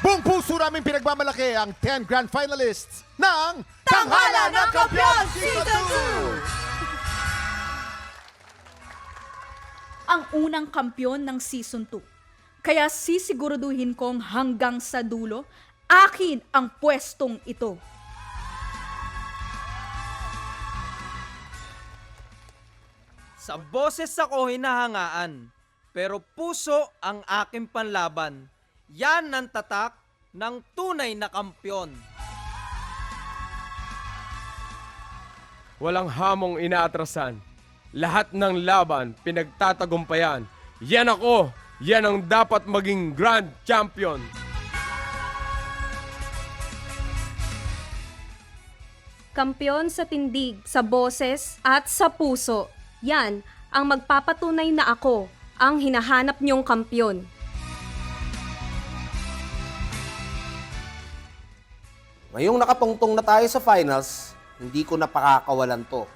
Buong puso namin pinagmamalaki ang 10 grand finalists ng Tanghala ng Kampiyon Season Ang unang kampyon ng Season 2. Kaya sisiguraduhin kong hanggang sa dulo, akin ang pwestong ito. Sa boses ako hinahangaan, pero puso ang aking panlaban. Yan ang tatak ng tunay na kampyon. Walang hamong inaatrasan. Lahat ng laban pinagtatagumpayan. Yan ako! Yan ang dapat maging Grand Champion! Kampiyon sa tindig, sa boses at sa puso. Yan ang magpapatunay na ako ang hinahanap niyong kampyon. Ngayong nakatungtong na tayo sa finals, hindi ko na pakakawalan to.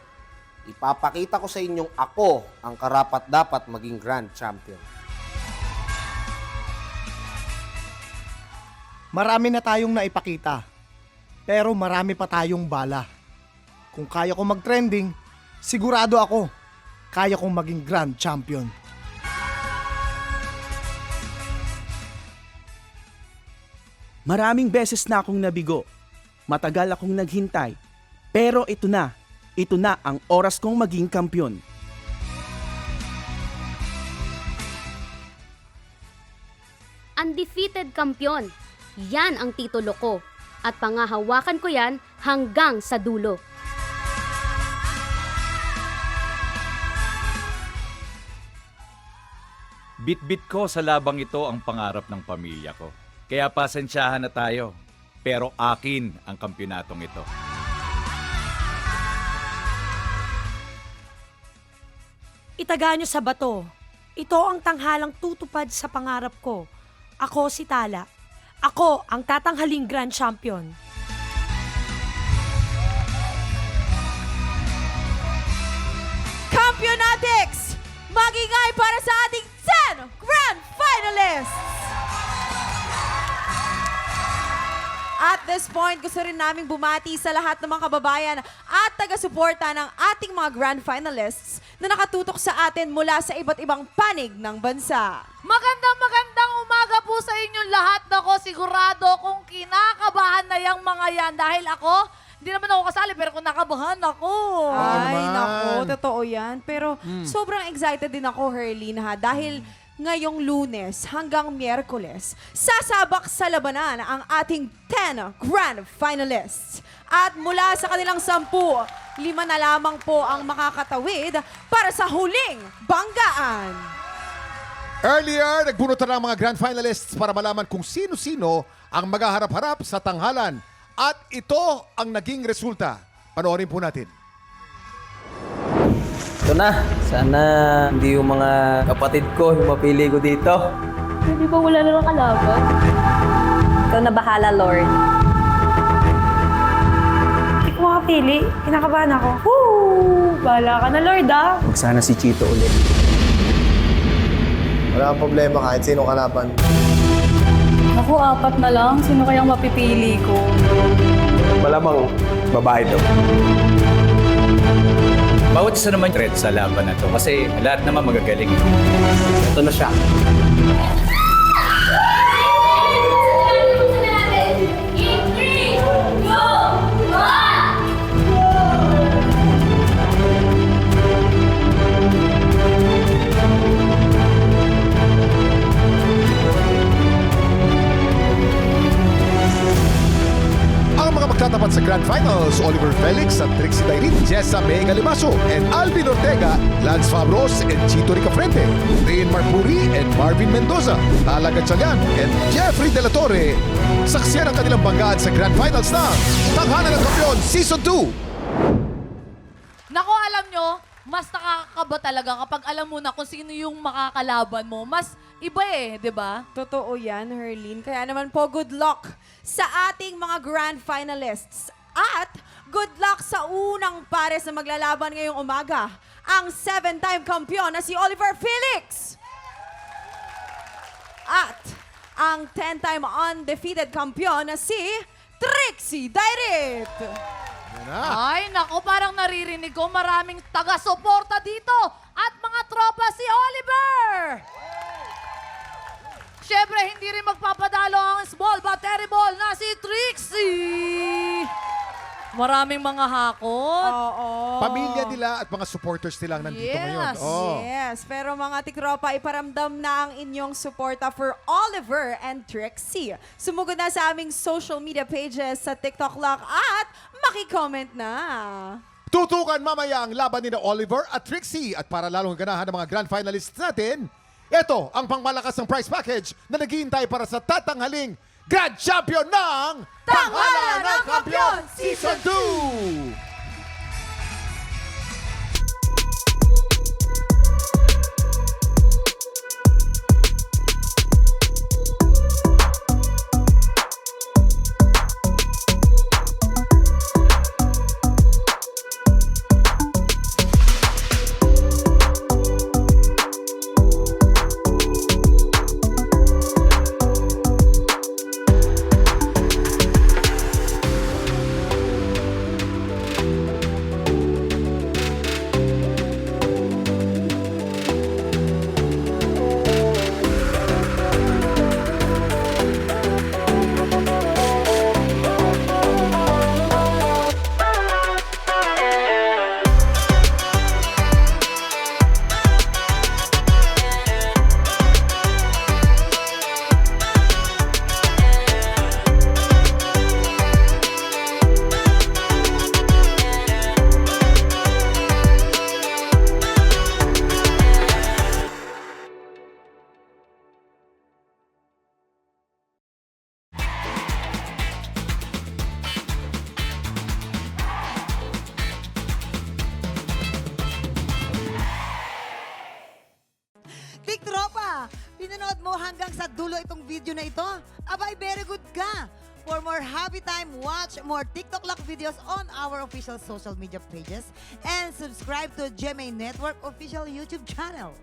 Ipapakita ko sa inyong ako ang karapat-dapat maging Grand Champion. Marami na tayong naipakita, pero marami pa tayong bala. Kung kaya ko mag-trending, sigurado ako, kaya kong maging Grand Champion. Maraming beses na akong nabigo. Matagal akong naghintay. Pero ito na ang oras kong maging kampyon. Undefeated kampyon. Yan ang titulo ko. At pangahawakan ko yan hanggang sa dulo. Bit-bit ko sa labang ito ang pangarap ng pamilya ko. Kaya pasensyahan na tayo. Pero akin ang kampyonatong ito. Itaga nyo sa bato. Ito ang tanghalang tutupad sa pangarap ko. Ako si Tala. Ako ang tatanghaling Grand Champion. Kampionatics! Magingay para sa ating 10 Grand Finalists! At this point, gusto rin naming bumati sa lahat ng mga kababayan at taga-suporta ng ating mga Grand Finalists na nakatutok sa atin mula sa iba't ibang panig ng bansa. Magandang umaga po sa inyong lahat. Nako, sigurado kung kinakabahan na yung mga yan. Dahil ako, hindi naman ako kasali, pero kung nakabahan ako. Ay, naman. nako, totoo yan. Pero sobrang excited din ako, Herlene, ha? Dahil ngayong Lunes hanggang Miyerkules, sasabak sa labanan ang ating 10 Grand Finalists. At mula sa kanilang 10, 5 na lamang po ang makakatawid para sa huling banggaan. Earlier, nagbunutan ang mga grand finalists para malaman kung sino-sino ang maghaharap-harap sa tanghalan. At ito ang naging resulta. Panoorin po natin. Ito na. Sana hindi yung mga kapatid ko yung mapili ko dito. Hindi ba wala na lang kalaban? Ikaw na bahala, Lord. Hindi ko makapili. Kinakabahan ako. Woo! Bahala ka na, Lord, ah. Huwag sana si Chito ulit. Wala kang problema kahit sino kalaban. Ako, 4 na lang. Sino kayang mapipili ko? Malamang babae daw. Bawat isa naman threat sa laban na to kasi lahat naman magagaling. Ito na siya. Ang mga magtatapat sa Grand Finals, Oliver Felix at Trixie Dairin, Jessa May Galimaso, and Alvin Ortega, Lance Fabros and Chito Ricafrente, Rian Marpuri and Marvin Mendoza, Tala Gatchalian and Jeffrey De La Torre. Saksiyan ang kanilang banggaan sa Grand Finals ng Tanghalan ng Kampiyon Season 2. Nako, alam nyo, mas nakakakaba talaga kapag alam mo na kung sino yung makakalaban mo. Mas iba eh, di ba? Totoo yan, Herlene. Kaya naman po, good luck sa ating mga Grand Finalists. At good luck sa unang pares na maglalaban ngayong umaga, ang 7-time kampiyon na si Oliver Felix. At ang 10-time undefeated kampiyon na si Trixie Dairit. Yan na. Ay, naku, parang naririnig ko maraming taga-suporta dito at mga tropa si Oliver. Siyempre, hindi rin magpapadalo ang small but terrible na si Trixie. Maraming mga hakot. Oo. Pamilya nila at mga supporters nila ang nandito Yes. ngayon. Oh. Yes, pero mga tikropa, iparamdam na ang inyong suporta for Oliver and Trixie. Sumugod na sa aming social media pages sa TikTok Lock at maki-comment na. Tutukan mamaya ang laban ni Oliver at Trixie. At para lalong ganahan ng mga grand finalists natin, ito ang pangmalakas ng prize package na naghihintay para sa tatanghaling Grand Champion ng Tanghalan ng Kampiyon Season 2! Tiktropa, pinanood mo hanggang sa dulo itong video na ito? Abay, very good ka! For more happy time, watch more TikTok Lock videos on our official social media pages and subscribe to GMA Network official YouTube channel.